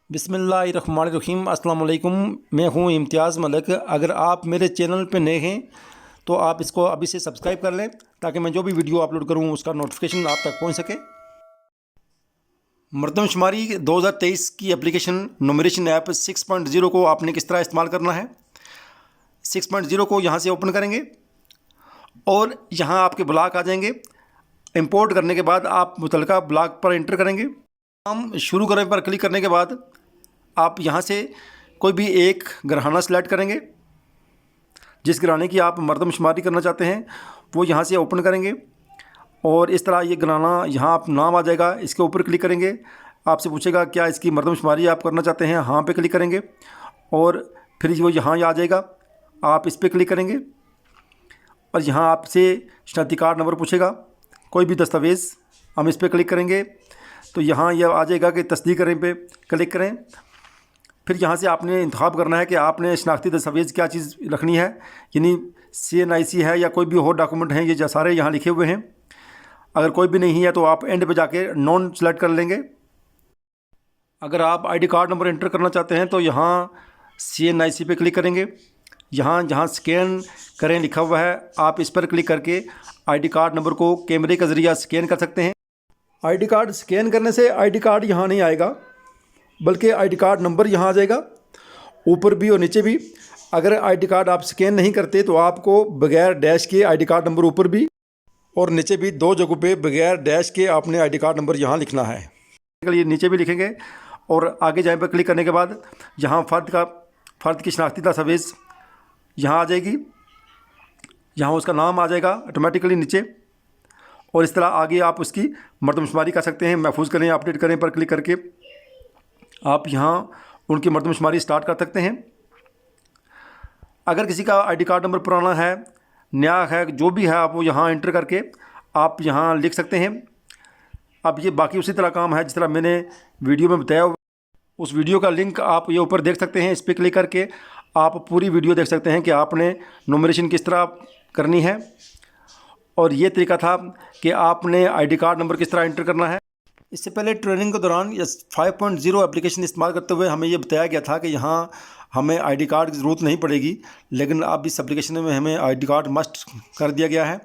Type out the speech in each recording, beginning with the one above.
बिस्मिल्लाहिर्रहमानिर्रहीम। अस्सलाम वालेकुम। मैं हूं इम्तियाज़ मलिक। अगर आप मेरे चैनल पे नए हैं तो आप इसको अभी से सब्सक्राइब कर लें ताकि मैं जो भी वीडियो अपलोड करूं उसका नोटिफिकेशन आप तक पहुंच सके। मरदमशुमारी 2023 की एप्लीकेशन नुमरेशन ऐप 6.0 को आपने किस तरह इस्तेमाल करना है। 6.0 को यहाँ से ओपन करेंगे और यहाँ आपके ब्लॉक आ जाएंगे। इंपोर्ट करने के बाद आप मुतलका ब्लॉक पर एंटर करेंगे। हम शुरू करने पर क्लिक करने के बाद आप यहाँ से कोई भी एक घराना सेलेक्ट करेंगे। जिस घराने की आप मरदमशुमारी करना चाहते हैं वो यहाँ से ओपन करेंगे और इस तरह ये घराना यहाँ आप नाम आ जाएगा। इसके ऊपर क्लिक करेंगे, आपसे पूछेगा क्या इसकी मरदमशुमारी आप करना चाहते हैं। हाँ पे क्लिक करेंगे और फिर वो यहाँ आ जाएगा। आप इस पर क्लिक करेंगे और यहाँ आपसे शनाख्ती कार्ड नंबर पूछेगा, कोई भी दस्तावेज़। हम इस पर क्लिक करेंगे तो यहाँ यह आ जाएगा कि तस्दीक करें पे क्लिक करें। फिर यहाँ से आपने इंतखाब करना है कि आपने शनाख्ती दस्तावेज़ क्या चीज़ रखनी है, यानी CNIC है या कोई भी और डॉक्यूमेंट हैं। ये सारे यहाँ लिखे हुए हैं। अगर कोई भी नहीं है तो आप एंड पे जाके नॉन सेलेक्ट कर लेंगे। अगर आप ID कार्ड नंबर एंटर करना चाहते हैं तो यहाँ CNIC पे क्लिक करेंगे। यहाँ जहाँ स्कैन करें लिखा हुआ है आप इस पर क्लिक करके ID कार्ड नंबर को कैमरे का ज़रिया स्कैन कर सकते हैं। ID कार्ड स्कैन करने से ID कार्ड यहाँ नहीं आएगा बल्कि ID कार्ड नंबर यहाँ आ जाएगा, ऊपर भी और नीचे भी। अगर ID कार्ड आप स्कैन नहीं करते तो आपको बगैर डैश के ID कार्ड नंबर ऊपर भी और नीचे भी दो जगहों पे बगैर डैश के आपने ID कार्ड नंबर यहाँ लिखना है। ये नीचे भी लिखेंगे और आगे जाए पर क्लिक करने के बाद यहाँ फ़र्द की शनाख्ती दस्तावेज़ यहाँ आ जाएगी। यहाँ उसका नाम आ जाएगा ऑटोमेटिकली नीचे और इस तरह आगे आप उसकी मरदमशुमारी कर सकते हैं। महफूज करें, अपडेट करें पर क्लिक करके आप यहाँ उनकी मरदमशुमारी स्टार्ट कर सकते हैं। अगर किसी का ID कार्ड नंबर पुराना है, नया है, जो भी है आप वो यहाँ एंटर करके आप यहाँ लिख सकते हैं। अब ये बाकी उसी तरह काम है जिस तरह मैंने वीडियो में बताया। उस वीडियो का लिंक आप ये ऊपर देख सकते हैं। इस पर क्लिक करके आप पूरी वीडियो देख सकते हैं कि आपने नुमरेशन किस तरह करनी है। और ये तरीका था कि आपने ID कार्ड नंबर किस तरह एंटर करना है। इससे पहले ट्रेनिंग के दौरान 5.0 एप्लीकेशन इस्तेमाल करते हुए हमें ये बताया गया था कि यहाँ हमें ID कार्ड की ज़रूरत नहीं पड़ेगी, लेकिन अब इस एप्लीकेशन में हमें ID कार्ड मस्ट कर दिया गया है।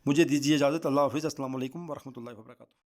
मुझे दीजिए इजाज़त। अल्लाह हाफ़िज़। अस्सलाम वालेकुम वरहमतुल्लाहि वबरकातुहू।